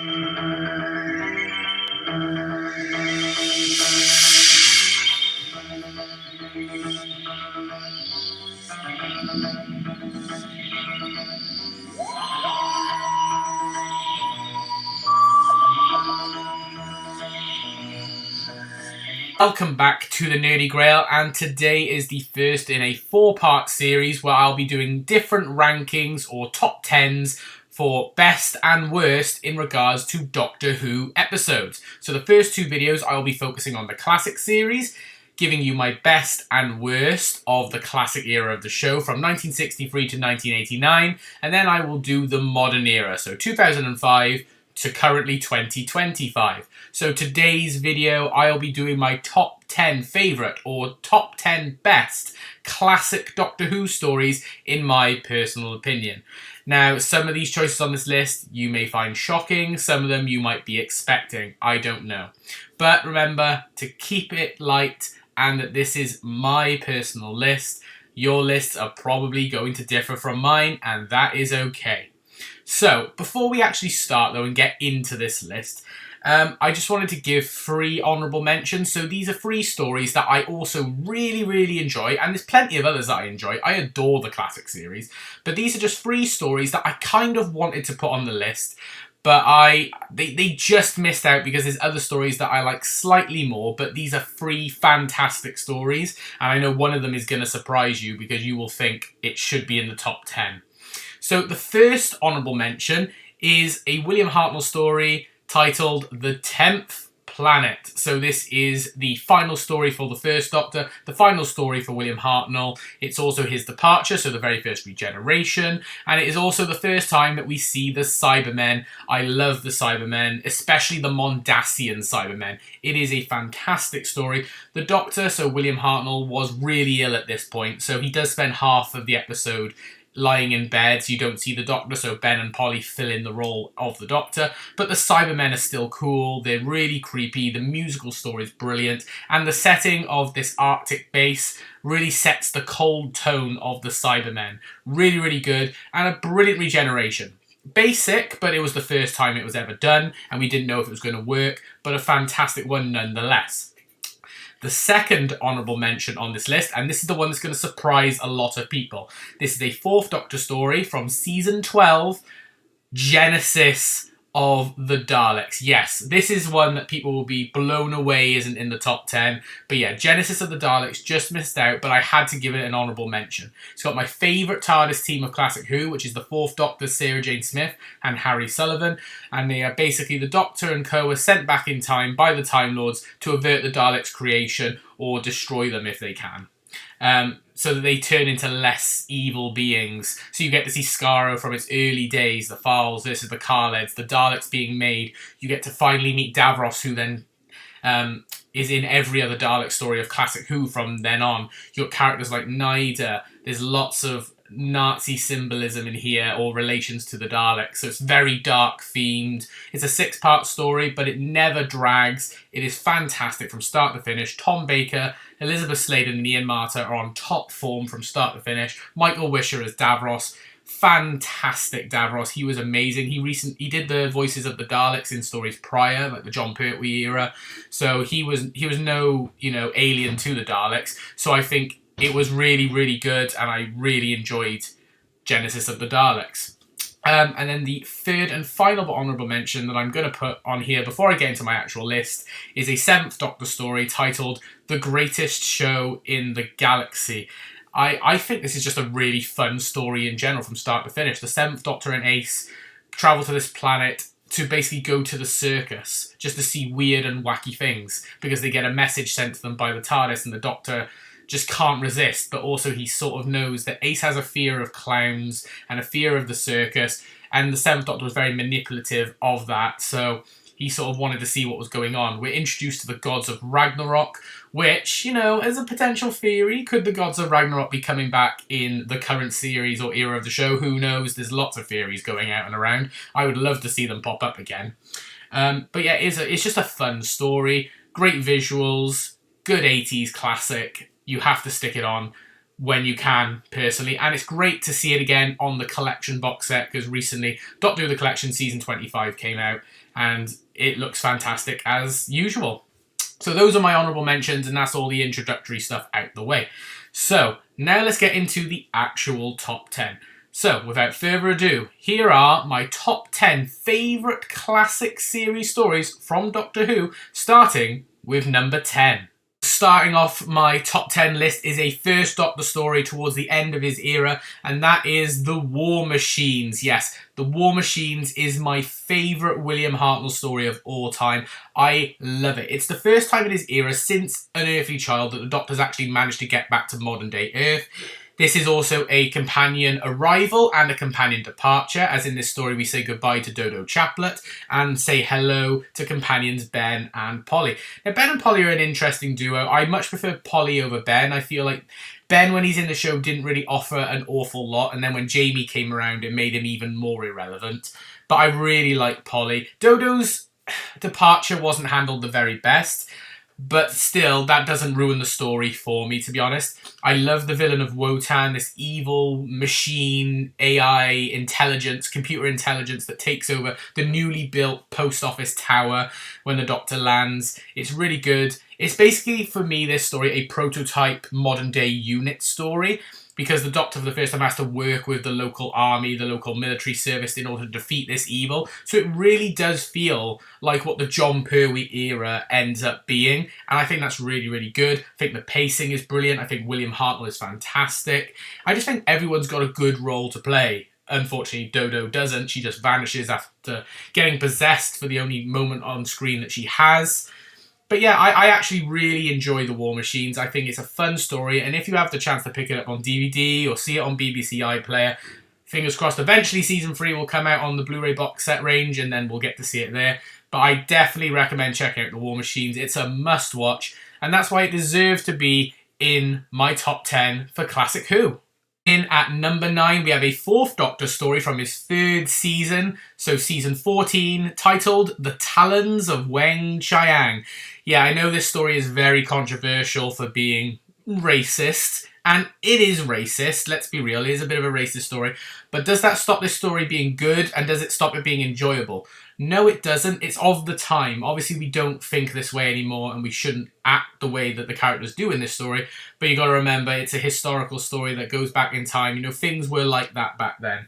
Welcome back to the Nerdy Grail, and today is the first in a 4-part series where I'll be doing different rankings or top 10s for best and worst in regards to Doctor Who episodes. So the first 2 videos I will be focusing on the classic series, giving you my best and worst of the classic era of the show from 1963 to 1989, and then I will do the modern era, so 2005 to currently 2025. So today's video, I'll be doing my top 10 favourite or top 10 best classic Doctor Who stories in my personal opinion. Now, some of these choices on this list you may find shocking, some of them you might be expecting, I don't know. But remember to keep it light and that this is my personal list. Your lists are probably going to differ from mine, and that is okay. So, before we actually start though and get into this list, I just wanted to give 3 honourable mentions. So these are 3 stories that I also really enjoy, and there's plenty of others that I enjoy. I adore the classic series, but these are just 3 stories that I kind of wanted to put on the list, but they just missed out because there's other stories that I like slightly more, but these are 3 fantastic stories, and I know one of them is going to surprise you because you will think it should be in the top 10. So the first honourable mention is a William Hartnell story titled The 10th Planet. So this is the final story for the first Doctor, the final story for William Hartnell. It's also his departure, so the very first regeneration, and it is also the first time that we see the Cybermen. I love the Cybermen, especially the Mondasian Cybermen. It is a fantastic story. The Doctor, so William Hartnell, was really ill at this point, so he does spend half of the episode lying in bed, so you don't see the Doctor, so Ben and Polly fill in the role of the Doctor. But the Cybermen are still cool, they're really creepy, the musical story is brilliant, and the setting of this Arctic base really sets the cold tone of the Cybermen. Really good, and a brilliant regeneration. Basic, but it was the first time it was ever done, and we didn't know if it was going to work, but a fantastic one nonetheless. The second honourable mention on this list, and this is the one that's going to surprise a lot of people. This is a 4th Doctor story from season 12, Genesis of the Daleks. Yes, this is one that people will be blown away isn't in the top 10. But yeah, Genesis of the Daleks just missed out, but I had to give it an honourable mention. It's got my favourite TARDIS team of Classic Who, which is the 4th Doctor, Sarah Jane Smith and Harry Sullivan. And they are basically the Doctor and co are sent back in time by the Time Lords to avert the Daleks' creation or destroy them if they can. So that they turn into less evil beings. So you get to see Skaro from its early days, the Thals versus the Khaleds, the Daleks being made. You get to finally meet Davros, who then is in every other Dalek story of Classic Who from then on. You got characters like Nyder. There's lots of Nazi symbolism in here or relations to the Daleks. So it's very dark themed. It's a 6-part story, but it never drags. It is fantastic from start to finish. Tom Baker, Elizabeth Sladen and Ian Marter are on top form from start to finish. Michael Wisher as Davros. Fantastic Davros. He was amazing. He did the voices of the Daleks in stories prior, like the John Pertwee era. So he was no, alien to the Daleks. So I think it was really good, and I really enjoyed Genesis of the Daleks. And then the third and final honourable mention that I'm going to put on here before I get into my actual list is a 7th Doctor story titled The Greatest Show in the Galaxy. I think this is just a really fun story in general from start to finish. The 7th Doctor and Ace travel to this planet to basically go to the circus just to see weird and wacky things because they get a message sent to them by the TARDIS, and the Doctor just can't resist, but also he sort of knows that Ace has a fear of clowns and a fear of the circus, and the 7th Doctor was very manipulative of that, so he sort of wanted to see what was going on. We're introduced to the gods of Ragnarok, which, as a potential theory, could the gods of Ragnarok be coming back in the current series or era of the show? Who knows? There's lots of theories going out and around. I would love to see them pop up again. But yeah, it's just a fun story, great visuals, good 80s classic. You have to stick it on. when you can, personally. And it's great to see it again on the collection box set, because recently Doctor Who The Collection Season 25 came out, and it looks fantastic as usual. So those are my honourable mentions, and that's all the introductory stuff out the way. So now let's get into the actual top 10. So without further ado, here are my top 10 favourite classic series stories from Doctor Who, starting with number 10. Starting off my top 10 list is a First Doctor story towards the end of his era, and that is The War Machines. Yes, The War Machines is my favourite William Hartnell story of all time. I love it. It's the first time in his era since Unearthly Child that the Doctor's actually managed to get back to modern day Earth. This is also a companion arrival and a companion departure, as in this story we say goodbye to Dodo Chaplet and say hello to companions Ben and Polly. Now, Ben and Polly are an interesting duo. I much prefer Polly over Ben. I feel like Ben, when he's in the show, didn't really offer an awful lot, and then when Jamie came around, it made him even more irrelevant. But I really like Polly. Dodo's departure wasn't handled the very best, but still, that doesn't ruin the story for me, to be honest. I love the villain of Wotan, this evil machine, AI intelligence, computer intelligence that takes over the newly built post office tower when the Doctor lands. It's really good. It's basically, for me, this story, a prototype modern day unit story, because the Doctor for the first time has to work with the local army, the local military service in order to defeat this evil. So it really does feel like what the John Pertwee era ends up being. And I think that's really, really good. I think the pacing is brilliant. I think William Hartnell is fantastic. I just think everyone's got a good role to play. Unfortunately, Dodo doesn't. She just vanishes after getting possessed for the only moment on screen that she has. But yeah, I actually really enjoy The War Machines. I think it's a fun story, and if you have the chance to pick it up on DVD or see it on BBC iPlayer, fingers crossed eventually Season 3 will come out on the Blu-ray box set range, and then we'll get to see it there. But I definitely recommend checking out The War Machines. It's a must-watch, and that's why it deserves to be in my top 10 for Classic Who. In at number 9, we have a Fourth Doctor story from his third season, so season 14, titled The Talons of Weng Chiang. Yeah, I know this story is very controversial for being racist, and it is racist, let's be real, it is a bit of a racist story, but does that stop this story being good, and does it stop it being enjoyable? No, it doesn't. It's of the time. Obviously, we don't think this way anymore, and we shouldn't act the way that the characters do in this story, but you got to remember, it's a historical story that goes back in time. You know, things were like that back then.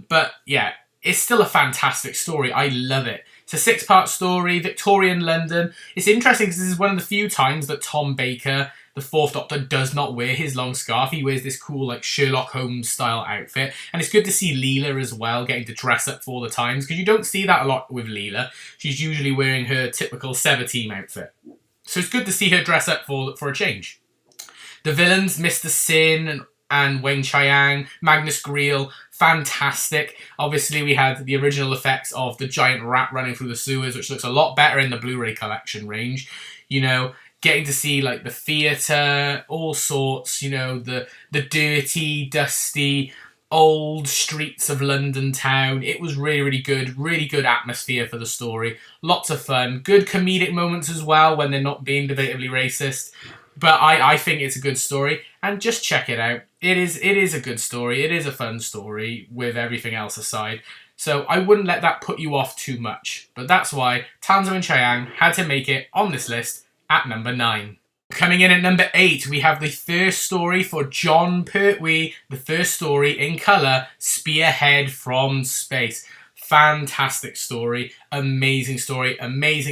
But yeah, it's still a fantastic story. I love it. It's a 6-part story, Victorian London. It's interesting because this is one of the few times that Tom Baker, the Fourth Doctor, does not wear his long scarf. He wears this cool, like, Sherlock Holmes style outfit. And it's good to see Leela as well getting to dress up for the times, because you don't see that a lot with Leela. She's usually wearing her typical Sever Team outfit. So it's good to see her dress up for a change. The villains, Mr. Sin and Weng Chiang, Magnus Greel, fantastic. Obviously, we had the original effects of the giant rat running through the sewers, which looks a lot better in the Blu-ray collection range. You know, getting to see, like, the theatre, all sorts, you know, the dirty, dusty, old streets of London town. It was really, really good atmosphere for the story. Lots of fun. Good comedic moments as well when they're not being debatably racist. But I think it's a good story, and just check it out. It is a good story. It is a fun story with everything else aside. So I wouldn't let that put you off too much. But that's why Talons of Weng Chiang had to make it on this list at number 9. Coming in at number 8, we have the first story for Jon Pertwee, the first story in colour, Spearhead from Space. Fantastic story, amazing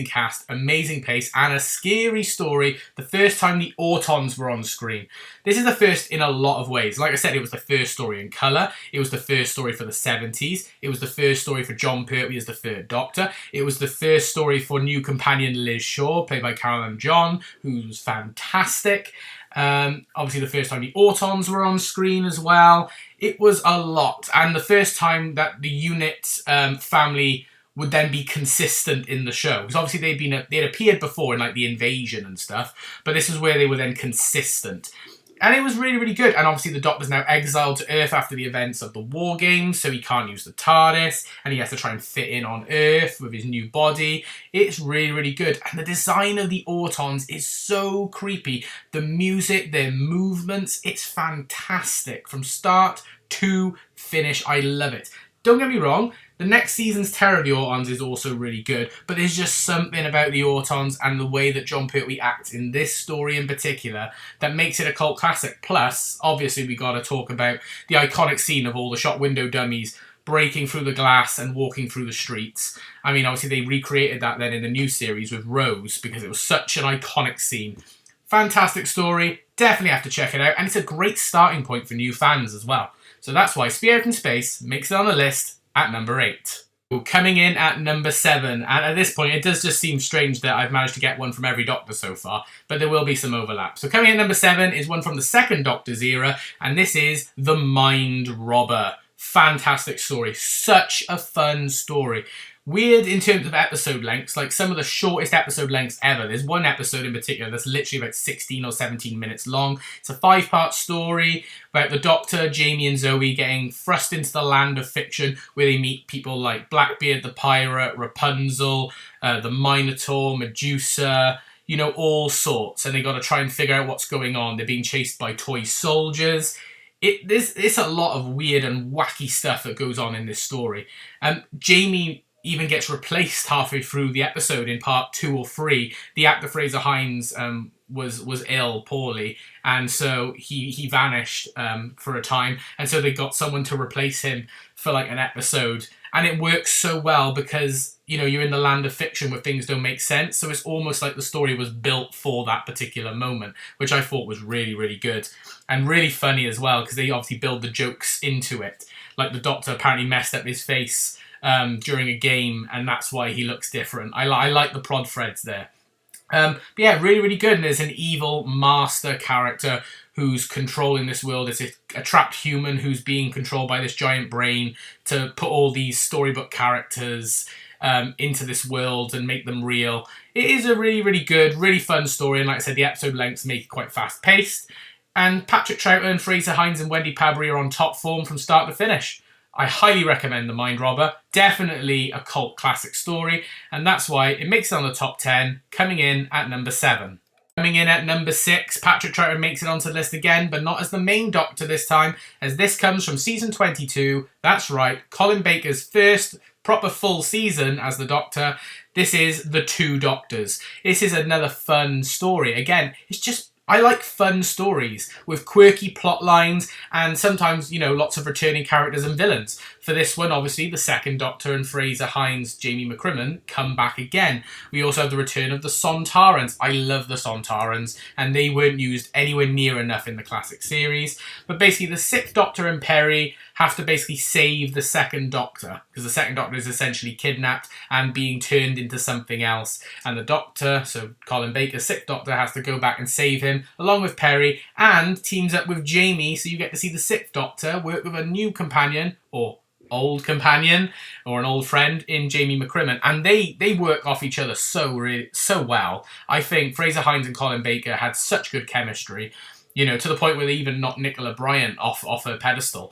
cast, amazing pace, and a scary story the first time the Autons were on screen. This is the first in a lot of ways. Like I said, it was the first story in colour, it was the first story for the 70s, it was the first story for Jon Pertwee as the Third Doctor, it was the first story for new companion Liz Shaw, played by Caroline John, who was fantastic. Obviously the first time the Autons were on screen as well. It was a lot, and the first time that the unit family would then be consistent in the show, because obviously they'd appeared before in, like, the Invasion and stuff, but this is where they were then consistent. And it was really, really good. And obviously the Doctor's now exiled to Earth after the events of the War Games, so he can't use the TARDIS, and he has to try and fit in on Earth with his new body. It's really, really good. And the design of the Autons is so creepy. The music, their movements, it's fantastic. From start to finish, I love it. Don't get me wrong, the next season's Terror of the Autons is also really good, but there's just something about the Autons and the way that Jon Pertwee acts in this story in particular that makes it a cult classic. Plus, obviously, we got to talk about the iconic scene of all the shop window dummies breaking through the glass and walking through the streets. I mean, obviously, they recreated that then in the new series with Rose because it was such an iconic scene. Fantastic story. Definitely have to check it out, and it's a great starting point for new fans as well. So that's why Spear Out in Space makes it on the list at number 8. Coming in at number 7, and at this point it does just seem strange that I've managed to get one from every Doctor so far, but there will be some overlap. So coming in at number 7 is one from the second Doctor's era, and this is The Mind Robber. Fantastic story. Such a fun story. Weird in terms of episode lengths, like some of the shortest episode lengths ever. There's one episode in particular that's literally about 16 or 17 minutes long. It's a 5-part story about the Doctor, Jamie and Zoe getting thrust into the land of fiction where they meet people like Blackbeard the Pirate, Rapunzel, the Minotaur, Medusa, you know, all sorts. And they got to try and figure out what's going on. They're being chased by toy soldiers. It's a lot of weird and wacky stuff that goes on in this story. Jamie even gets replaced halfway through the episode in part 2 or 3. The actor Fraser Hines was ill, poorly, and so he vanished for a time, and so they got someone to replace him for like an episode, and it works so well because, you know, you're in the land of fiction where things don't make sense, so it's almost like the story was built for that particular moment, which I thought was really, really good and really funny as well because they obviously build the jokes into it. Like the Doctor apparently messed up his face during a game, and that's why he looks different. I like the prod threads there. But yeah, really, really good. And there's an evil master character who's controlling this world. It's a trapped human who's being controlled by this giant brain to put all these storybook characters into this world and make them real. It is a really, really good, really fun story. And like I said, the episode lengths make it quite fast-paced. And Patrick Troughton, Fraser Hines and Wendy Padbury are on top form from start to finish. I highly recommend The Mind Robber. Definitely a cult classic story, and that's why it makes it on the top 10, coming in at number 7. Coming in at number 6, Patrick Troughton makes it onto the list again, but not as the main Doctor this time, as this comes from season 22. That's right, Colin Baker's first proper full season as the Doctor. This is The Two Doctors. This is another fun story. Again, I like fun stories with quirky plot lines and sometimes, you know, lots of returning characters and villains. For this one, obviously, the second Doctor and Fraser Hines, Jamie McCrimmon come back again. We also have the return of the Sontarans. I love the Sontarans, and they weren't used anywhere near enough in the classic series. But basically, the sixth Doctor and Perry have to basically save the second Doctor, because the second Doctor is essentially kidnapped and being turned into something else. And the Doctor, so Colin Baker's sixth Doctor, has to go back and save him, along with Perry, and teams up with Jamie, so you get to see the sixth Doctor work with a new companion, or old companion, or an old friend in Jamie McCrimmon, and they work off each other so well. I think Fraser Hines and Colin Baker had such good chemistry, you know, to the point where they even knocked Nicola Bryant off her pedestal.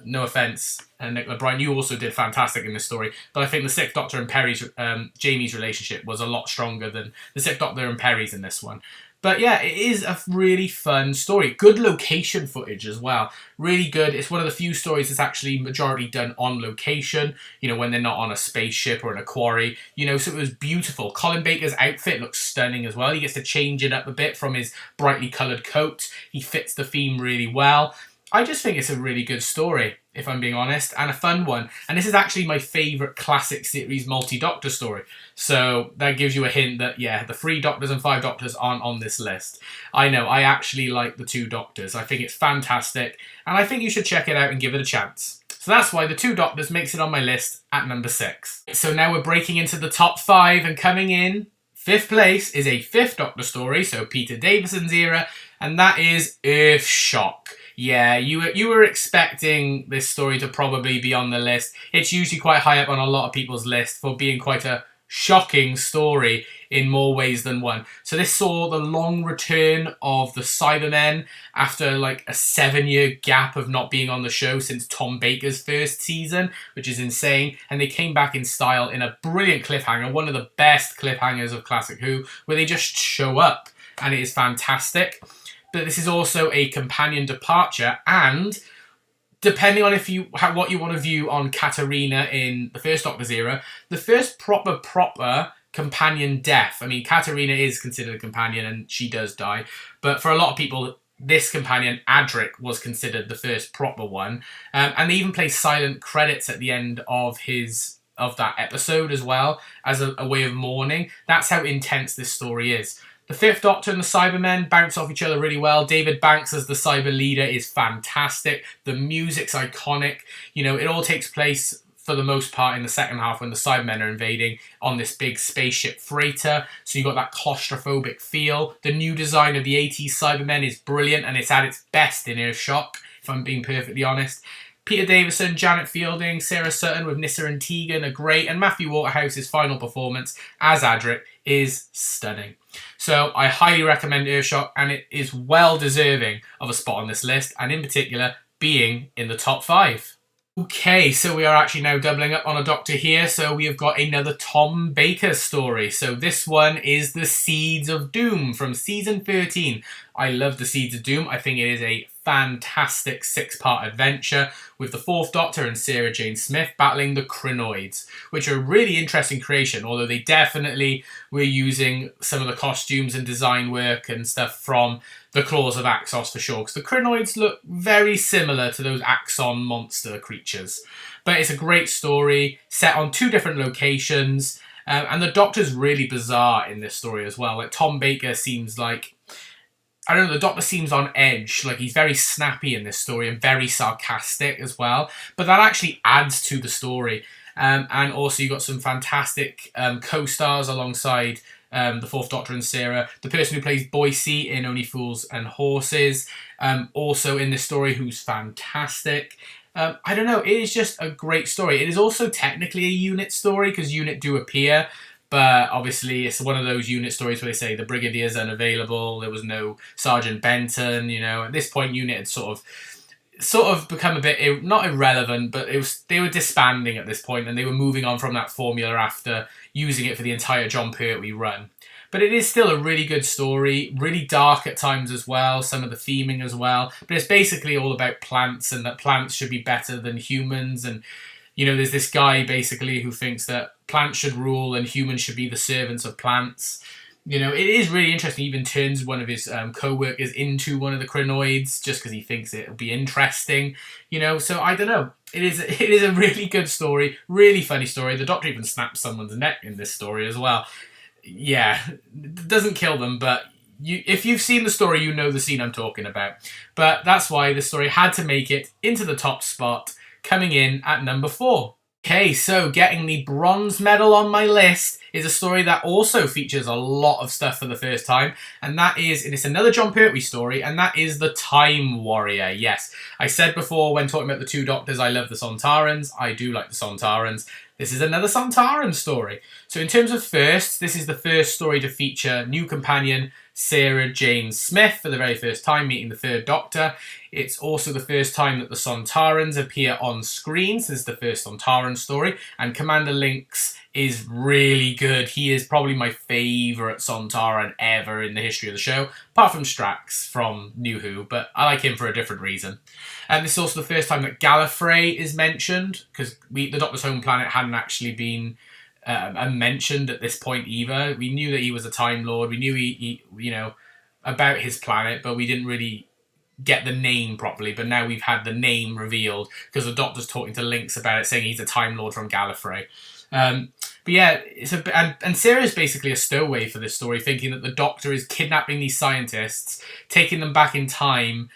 No offence, Nicola Bryant, you also did fantastic in this story, but I think the sixth Doctor and Perry's Jamie's relationship was a lot stronger than the sixth Doctor and Perry's in this one. But yeah, it is a really fun story. Good location footage as well. Really good. It's one of the few stories that's actually majority done on location, you know, when they're not on a spaceship or in a quarry, you know, so it was beautiful. Colin Baker's outfit looks stunning as well. He gets to change it up a bit from his brightly coloured coat. He fits the theme really well. I just think it's a really good story, if I'm being honest, and a fun one. And this is actually my favourite classic series multi-Doctor story. So that gives you a hint that, yeah, the 3 Doctors and 5 Doctors aren't on this list. I know, I actually like the 2 Doctors. I think it's fantastic, and I think you should check it out and give it a chance. So that's why the 2 Doctors makes it on my list at number 6. So now we're breaking into the top 5, and coming in 5th place is a 5th Doctor story, so Peter Davison's era, and that is Earthshock. Yeah, you were expecting this story to probably be on the list. It's usually quite high up on a lot of people's list for being quite a shocking story in more ways than one. So this saw the long return of the Cybermen after like a 7-year gap of not being on the show since Tom Baker's first season, which is insane. And they came back in style in a brilliant cliffhanger, one of the best cliffhangers of Classic Who, where they just show up and it is fantastic. But this is also a companion departure, and depending on what you want to view on Katarina in the first Doctor's era, the first proper companion death. I mean, Katarina is considered a companion and she does die, but for a lot of people, this companion, Adric, was considered the first proper one. And they even play silent credits at the end of that episode as well, as a way of mourning. That's how intense this story is. The Fifth Doctor and the Cybermen bounce off each other really well. David Banks as the Cyber leader is fantastic. The music's iconic. You know, it all takes place, for the most part, in the second half when the Cybermen are invading on this big spaceship freighter. So you've got that claustrophobic feel. The new design of the 80s Cybermen is brilliant, and it's at its best in Earthshock, if I'm being perfectly honest. Peter Davison, Janet Fielding, Sarah Sutton with Nyssa and Tegan are great, and Matthew Waterhouse's final performance as Adric is stunning. So I highly recommend Earthshock, and it is well deserving of a spot on this list, and in particular being in the top 5. Okay, so we are actually now doubling up on a Doctor here, so we have got another Tom Baker story. So this one is The Seeds of Doom from season 13. I love The Seeds of Doom. I think it is a fantastic 6-part adventure with the Fourth Doctor and Sarah Jane Smith battling the Krynoids, which are a really interesting creation, although they definitely were using some of the costumes and design work and stuff from the Claws of Axos for sure, because the Krynoids look very similar to those Axon monster creatures. But it's a great story, set on 2 different locations, and the Doctor's really bizarre in this story as well. Like, Tom Baker seems like, I don't know, the Doctor seems on edge. Like, he's very snappy in this story and very sarcastic as well. But that actually adds to the story. And also you've got some fantastic co-stars alongside the Fourth Doctor and Sarah. The person who plays Boise in Only Fools and Horses, also in this story, who's fantastic. I don't know, it is just a great story. It is also technically a unit story, because unit do appear. But obviously it's one of those unit stories where they say the Brigadier's unavailable, there was no Sergeant Benton, you know. At this point, unit had sort of become a bit, not irrelevant, but they were disbanding at this point, and they were moving on from that formula after using it for the entire John Pertwee run. But it is still a really good story, really dark at times as well, some of the theming as well. But it's basically all about plants, and that plants should be better than humans, and you know, there's this guy basically who thinks that plants should rule and humans should be the servants of plants. You know, it is really interesting. He even turns one of his co-workers into one of the Krynoids just because he thinks it'll be interesting. You know, so I don't know. It is a really good story, really funny story. The Doctor even snaps someone's neck in this story as well. Yeah, it doesn't kill them, but if you've seen the story, you know the scene I'm talking about. But that's why the story had to make it into the top spot, coming in at number 4. Okay, so getting the bronze medal on my list is a story that also features a lot of stuff for the first time, and it's another John Pertwee story, and that is The Time Warrior. Yes, I said before when talking about the 2 Doctors, I love the Sontarans. I do like the Sontarans. This is another Sontaran story. So in terms of first, this is the first story to feature new companion Sarah Jane Smith for the very first time, meeting the 3rd Doctor. It's also the first time that the Sontarans appear on screen, so this is the first Sontaran story, and Commander Lynx is really good. He is probably my favourite Sontaran ever in the history of the show, apart from Strax from New Who, but I like him for a different reason. And this is also the first time that Gallifrey is mentioned, because the Doctor's home planet hadn't actually been mentioned at this point either. We knew that he was a Time Lord. We knew he you know, about his planet, but we didn't really get the name properly. But now we've had the name revealed because the Doctor's talking to Lynx about it, saying he's a Time Lord from Gallifrey. But yeah, and Sarah's basically a stowaway for this story, thinking that the Doctor is kidnapping these scientists, taking them back in time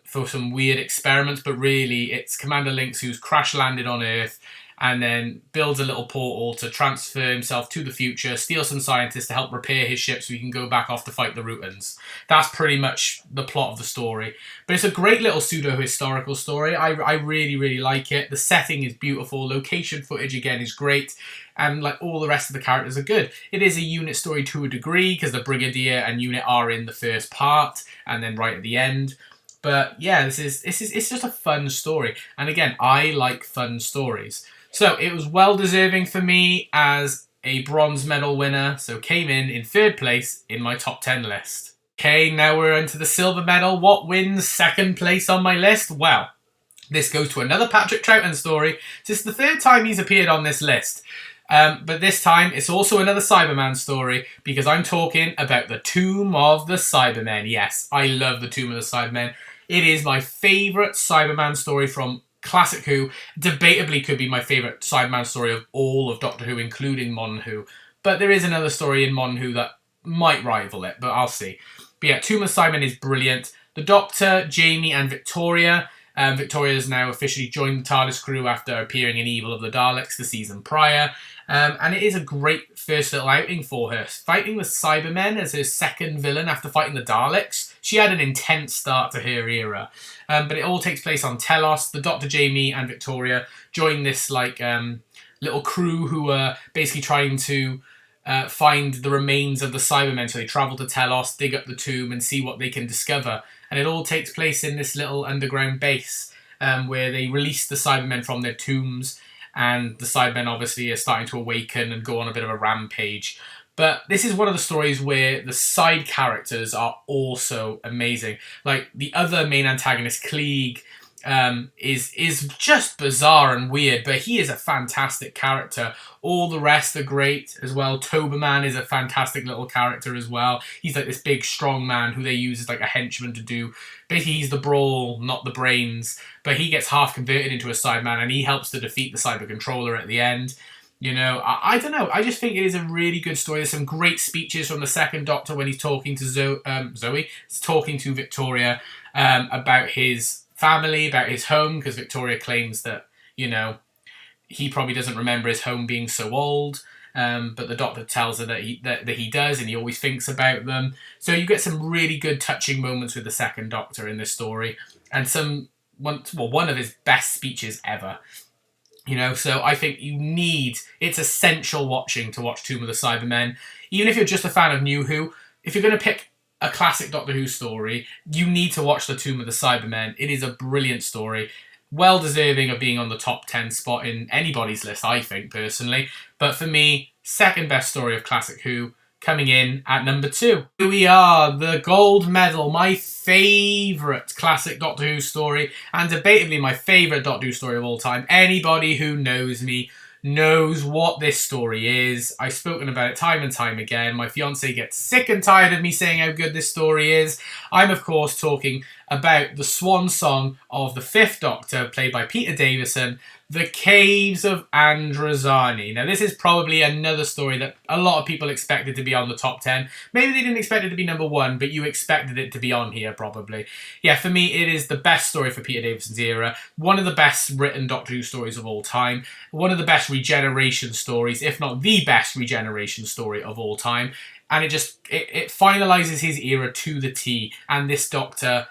for some weird experiments, but really it's Commander Lynx who's crash landed on Earth and then builds a little portal to transfer himself to the future, steal some scientists to help repair his ship so he can go back off to fight the Rutans. That's pretty much the plot of the story. But it's a great little pseudo-historical story. I really, really like it. The setting is beautiful. Location footage, again, is great. And like all the rest of the characters are good. It is a unit story to a degree because the Brigadier and unit are in the first part and then right at the end. But yeah, it's just a fun story. And again, I like fun stories. So it was well deserving for me as a bronze medal winner. So came in third place in my top 10 list. Okay, now we're into the silver medal. What wins second place on my list? Well, this goes to another Patrick Troughton story. This is the third time he's appeared on this list. But this time, it's also another Cyberman story because I'm talking about the Tomb of the Cybermen. Yes, I love the Tomb of the Cybermen. It is my favourite Cyberman story from Classic Who. Debatably could be my favourite Cyberman story of all of Doctor Who, including Modern Who. But there is another story in Modern Who that might rival it, but I'll see. But yeah, Tomb of the Cybermen is brilliant. The Doctor, Jamie and Victoria. Victoria has now officially joined the TARDIS crew after appearing in Evil of the Daleks the season prior. And it is a great first little outing for her. Fighting the Cybermen as her second villain after fighting the Daleks. She had an intense start to her era. But it all takes place on Telos. The Doctor, Jamie and Victoria join this little crew who are basically trying to find the remains of the Cybermen. So they travel to Telos, dig up the tomb and see what they can discover. And it all takes place in this little underground base where they release the Cybermen from their tombs. And the Cybermen obviously are starting to awaken and go on a bit of a rampage. But this is one of the stories where the side characters are also amazing. Like the other main antagonist, Klieg, is just bizarre and weird, but he is a fantastic character. All the rest are great as well. Toberman is a fantastic little character as well. He's like this big, strong man who they use as like a henchman to do. Basically, he's the brawl, not the brains. But he gets half converted into a Cyberman, and he helps to defeat the Cyber Controller at the end. You know, I don't know. I just think it is a really good story. There's some great speeches from the second Doctor when he's talking to Zoe. He's talking to Victoria about his family, about his home, because Victoria claims that, you know, he probably doesn't remember his home being so old. But the Doctor tells her that he does, and he always thinks about them. So you get some really good touching moments with the second Doctor in this story, and one of his best speeches ever. You know, so I think it's essential watching to watch Tomb of the Cybermen. Even if you're just a fan of New Who, if you're going to pick a classic Doctor Who story, you need to watch the Tomb of the Cybermen. It is a brilliant story. Well deserving of being on the top 10 spot in anybody's list, I think, personally. But for me, second best story of Classic Who, coming in at number 2. Here we are, the gold medal, my favourite classic Doctor Who story, and debatably my favourite Doctor Who story of all time. Anybody who knows me knows what this story is. I've spoken about it time and time again. My fiancé gets sick and tired of me saying how good this story is. I'm, of course, talking about the swan song of the Fifth Doctor, played by Peter Davison, The Caves of Androzani. Now, this is probably another story that a lot of people expected to be on the top 10. Maybe they didn't expect it to be number 1, but you expected it to be on here, probably. Yeah, for me, it is the best story for Peter Davison's era. One of the best written Doctor Who stories of all time. One of the best regeneration stories, if not the best regeneration story of all time. And it finalises his era to the T. And this Doctor,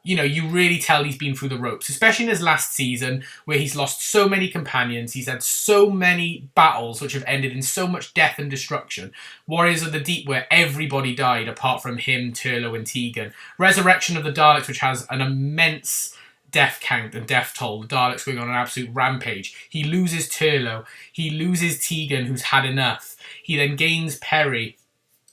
you know, you really tell he's been through the ropes, especially in his last season where he's lost so many companions. He's had so many battles which have ended in so much death and destruction. Warriors of the Deep where everybody died apart from him, Turlough and Tegan. Resurrection of the Daleks, which has an immense death count and death toll. The Daleks going on an absolute rampage. He loses Turlough. He loses Tegan, who's had enough. He then gains Perry,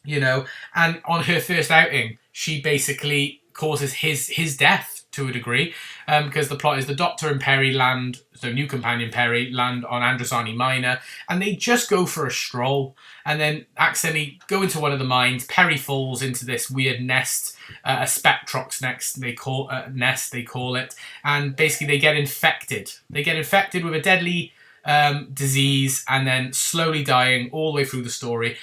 you know, and on her first outing, she basically causes his death to a degree, because the plot is the Doctor and Perry land, so new companion Perry, land on Androzani Minor, and they just go for a stroll, and then accidentally go into one of the mines. Perry falls into this weird nest, a Spectrox nest, they call it, and basically they get infected. They get infected with a deadly disease, and then slowly dying all the way through the story.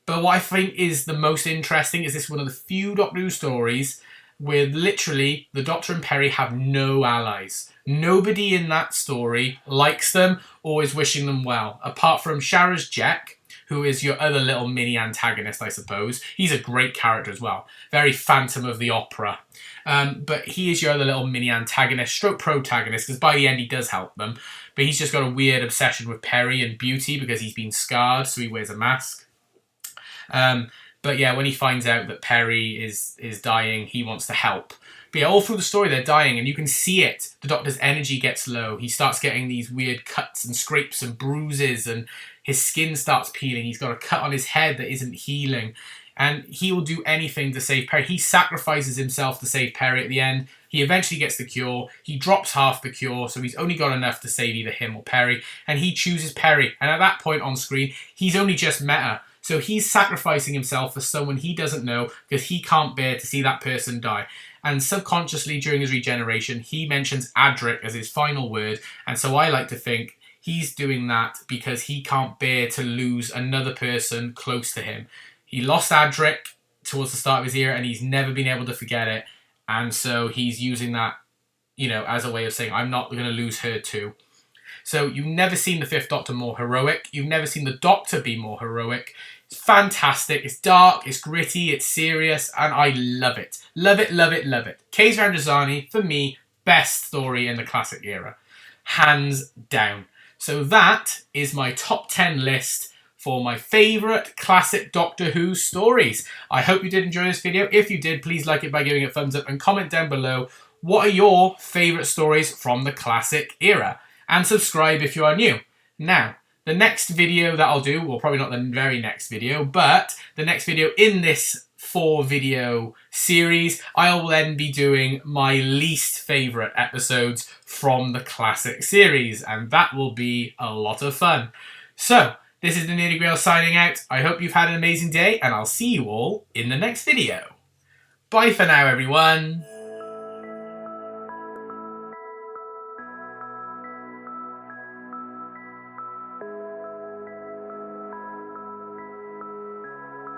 But what I think is the most interesting is this is one of the few Doctor Who stories where literally the Doctor and Peri have no allies. Nobody in that story likes them or is wishing them well, apart from Shara's Jack, who is your other little mini antagonist, I suppose. He's a great character as well. Very Phantom of the Opera. But he is your other little mini antagonist, stroke protagonist, because by the end he does help them. But he's just got a weird obsession with Peri and beauty because he's been scarred, so he wears a mask. But yeah, when he finds out that Peri is dying, he wants to help. But yeah, all through the story they're dying, and you can see it. The Doctor's energy gets low. He starts getting these weird cuts and scrapes and bruises, and his skin starts peeling. He's got a cut on his head that isn't healing. And he will do anything to save Peri. He sacrifices himself to save Peri at the end. He eventually gets the cure. He drops half the cure, so he's only got enough to save either him or Peri. And he chooses Peri. And at that point on screen, he's only just met her. So he's sacrificing himself for someone he doesn't know because he can't bear to see that person die. And subconsciously, during his regeneration, he mentions Adric as his final word. And so I like to think he's doing that because he can't bear to lose another person close to him. He lost Adric towards the start of his era, and he's never been able to forget it. And so he's using that, as a way of saying, I'm not going to lose her too. So you've never seen the Fifth Doctor more heroic. You've never seen the Doctor be more heroic. It's fantastic. It's dark, it's gritty, it's serious, and I love it. Love it, love it, love it. K's Randrasani, for me, best story in the classic era. Hands down. So that is my top 10 list for my favourite classic Doctor Who stories. I hope you did enjoy this video. If you did, please like it by giving it a thumbs up and comment down below what are your favourite stories from the classic era. And subscribe if you are new. Now, the next video that I'll do, well, probably not the very next video, but the next video in this 4-video series, I will then be doing my least favourite episodes from the classic series, and that will be a lot of fun. So, this is the Nerdy Grail signing out. I hope you've had an amazing day, and I'll see you all in the next video. Bye for now, everyone.